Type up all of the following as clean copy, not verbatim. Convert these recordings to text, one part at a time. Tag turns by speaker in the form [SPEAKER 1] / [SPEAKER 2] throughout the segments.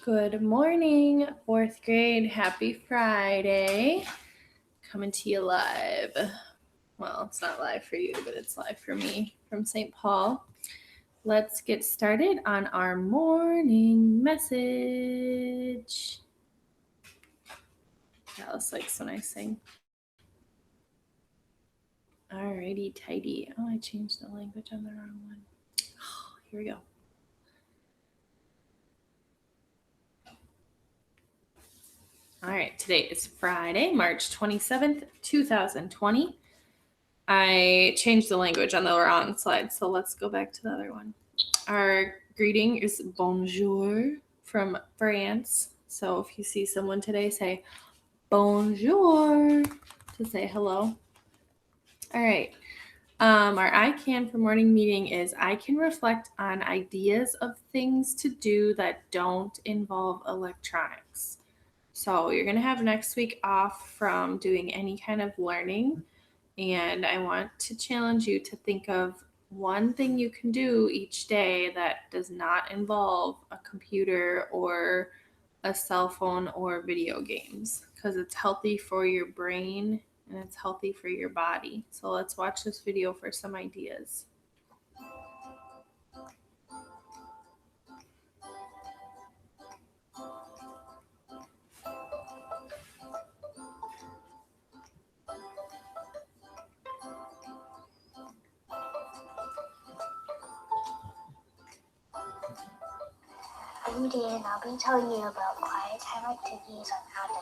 [SPEAKER 1] Good morning, 4th grade. Happy Friday. Coming to you live. Well, it's not live for you, but it's live for me from St. Paul. Let's get started on our morning message. Alice likes when I sing. Alrighty, tidy. Oh, I changed the language on the wrong one. Here we go. All right, today is Friday, March 27th, 2020. I changed the language on the wrong slide, so let's go back to the other one. Our greeting is bonjour from France. So if you see someone today, say bonjour to say hello. All right. Our I can for morning meeting is I can reflect on ideas of things to do that don't involve electronics. So you're going to have next week off from doing any kind of learning. And I want to challenge you to think of one thing you can do each day that does not involve a computer or a cell phone or video games, because it's healthy for your brain and it's healthy for your body. So let's watch this video for some ideas.
[SPEAKER 2] I'm Dan. I'll be telling you about quiet time activities on how to.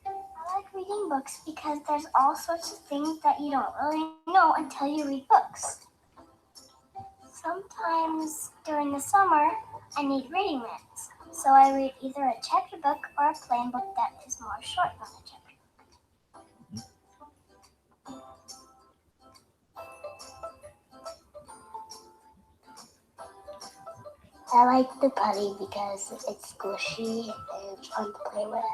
[SPEAKER 2] I like reading books because there's all sorts of things that you don't really know until you read books. Sometimes during the summer, I need reading minutes, so I read either a chapter book or a plain book that is more short than a chapter. I like the putty because it's squishy and fun to play with.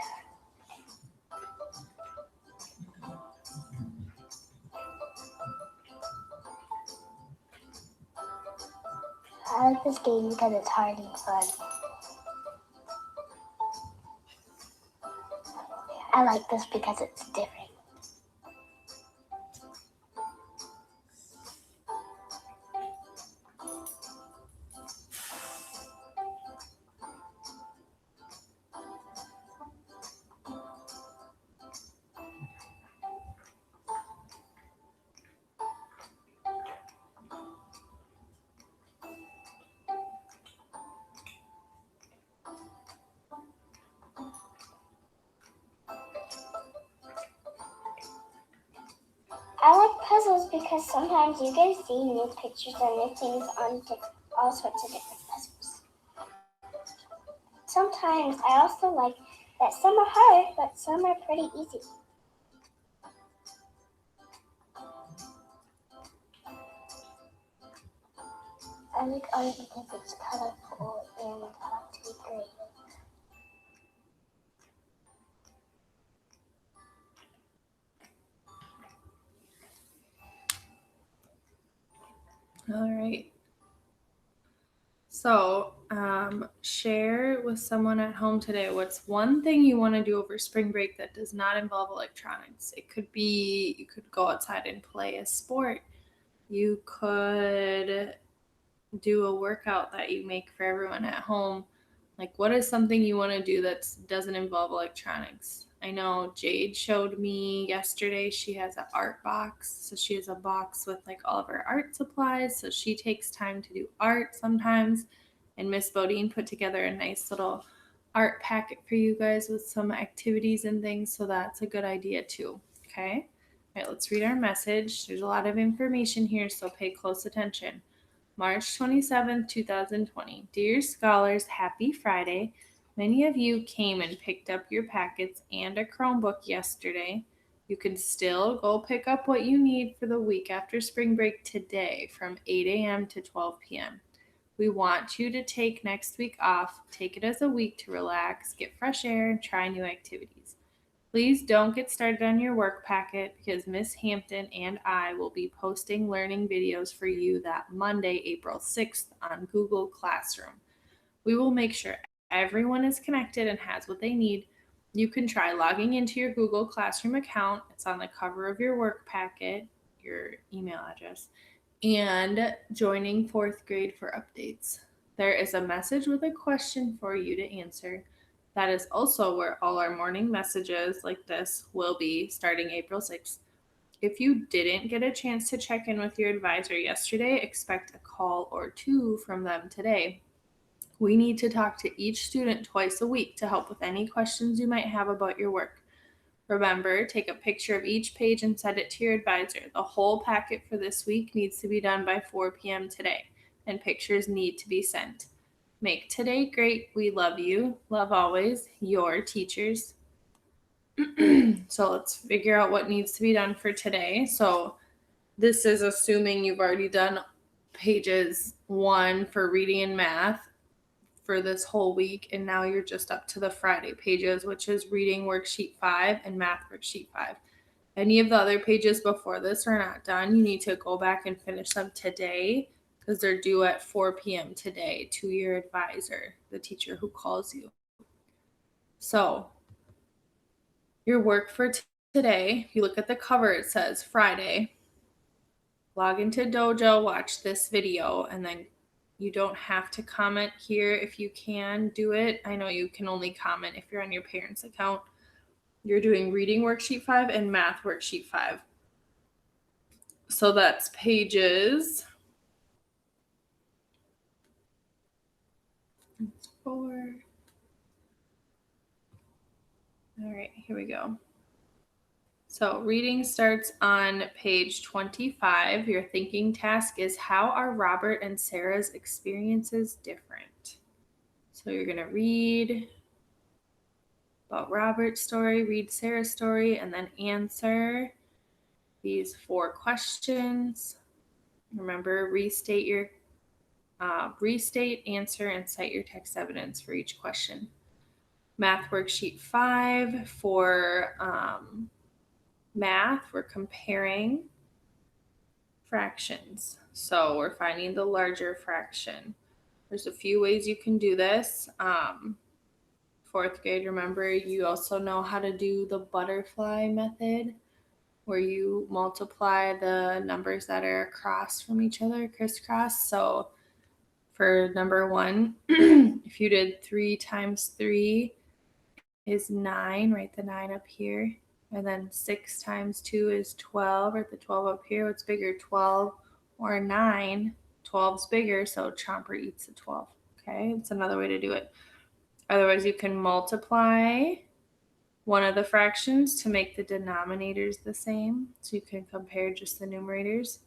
[SPEAKER 2] I like this game because it's hard and fun. I like this because it's different. I like puzzles because sometimes you can see new pictures and new things on all sorts of different puzzles. Sometimes I also like that some are hard, but some are pretty easy. I like art because it's colorful and I like to be creative.
[SPEAKER 1] All right. So, share with someone at home today what's one thing you want to do over spring break that does not involve electronics. It could be you could go outside and play a sport. You could do a workout that you make for everyone at home. Like, what is something you want to do that doesn't involve electronics? I know Jade showed me yesterday she has an art box. So she has a box with like all of her art supplies. So she takes time to do art sometimes. And Miss Bodine put together a nice little art packet for you guys with some activities and things. So that's a good idea too. Okay. All right, let's read our message. There's a lot of information here, so pay close attention. March 27th, 2020. Dear scholars, happy Friday. Many of you came and picked up your packets and a Chromebook yesterday. You can still go pick up what you need for the week after spring break today from 8 a.m. to 12 p.m. We want you to take next week off. Take it as a week to relax, get fresh air, and try new activities. Please don't get started on your work packet because Miss Hampton and I will be posting learning videos for you that Monday, April 6th on Google Classroom. We will make sure everyone is connected and has what they need. You can try logging into your Google Classroom account. It's on the cover of your work packet, your email address, and joining fourth grade for updates. There is a message with a question for you to answer. That is also where all our morning messages like this will be starting April 6th. If you didn't get a chance to check in with your advisor yesterday, expect a call or two from them today. We need to talk to each student twice a week to help with any questions you might have about your work. Remember, take a picture of each page and send it to your advisor. The whole packet for this week needs to be done by 4 p.m. today, and pictures need to be sent. Make today great. We love you. Love always. Your teachers. So let's figure out what needs to be done for today. So this is assuming you've already done pages 1 for reading and math for this whole week, and now you're just up to the Friday pages, which is reading worksheet 5 and math worksheet 5. Any of the other pages before this are not done. You need to go back and finish them today because they're due at 4 p.m. today to your advisor, the teacher who calls you. So, your work for today, if you look at the cover, it says Friday. Log into Dojo, watch this video, and then you don't have to comment here if you can do it. I know you can only comment if you're on your parents' account. You're doing reading worksheet 5 and math worksheet 5. So that's pages 4. All right, here we go. So reading starts on page 25. Your thinking task is, how are Robert and Sarah's experiences different? So you're going to read about Robert's story, read Sarah's story, and then answer these 4 questions. Remember, restate, answer, and cite your text evidence for each question. Math worksheet 5 for math, we're comparing fractions. So we're finding the larger fraction. There's a few ways you can do this. Fourth grade, remember, you also know how to do the butterfly method, where you multiply the numbers that are across from each other, crisscross. So for number 1, if you did 3 times 3 is 9, write the 9 up here. And then 6 times 2 is 12, write the 12 up here. What's bigger, 12 or 9? 12's bigger, so Chomper eats the 12. Okay, it's another way to do it. Otherwise, you can multiply one of the fractions to make the denominators the same. So you can compare just the numerators.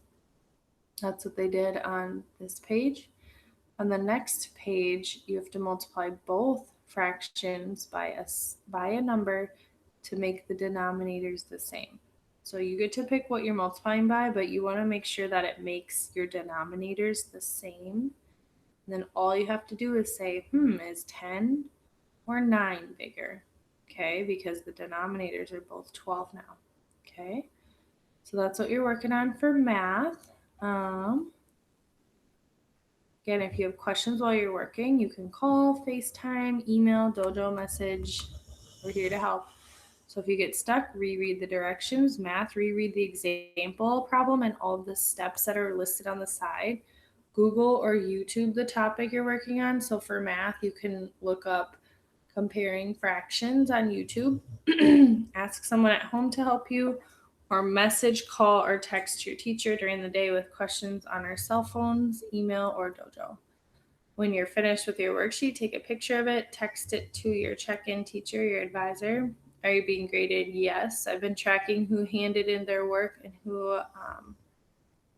[SPEAKER 1] That's what they did on this page. On the next page, you have to multiply both fractions by a number to make the denominators the same. So you get to pick what you're multiplying by, but you want to make sure that it makes your denominators the same. And then all you have to do is say, is 10 or 9 bigger? Okay, because the denominators are both 12 now. Okay, so that's what you're working on for math. Again, if you have questions while you're working, you can call, FaceTime, email, Dojo message. We're here to help. So if you get stuck, reread the directions. Math, reread the example problem and all of the steps that are listed on the side. Google or YouTube the topic you're working on. So for math, you can look up comparing fractions on YouTube. Ask someone at home to help you, or message, call, or text your teacher during the day with questions on our cell phones, email, or Dojo. When you're finished with your worksheet, take a picture of it, text it to your check-in teacher, your advisor. Are you being graded? Yes. I've been tracking who handed in their work and who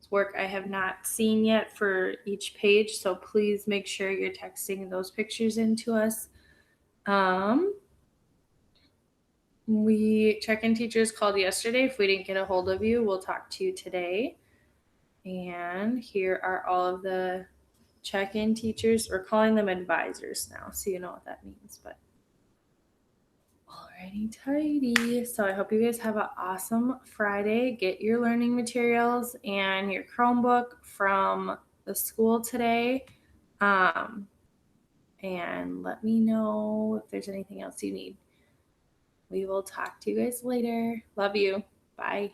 [SPEAKER 1] work I have not seen yet for each page. So please make sure you're texting those pictures into us. We check-in teachers called yesterday. If we didn't get a hold of you, we'll talk to you today. And here are all of the check-in teachers. We're calling them advisors now, so you know what that means. But Alrighty, tidy. So I hope you guys have an awesome Friday. Get your learning materials and your Chromebook from the school today. Um, and let me know if there's anything else you need. We will talk to you guys later. Love you. Bye.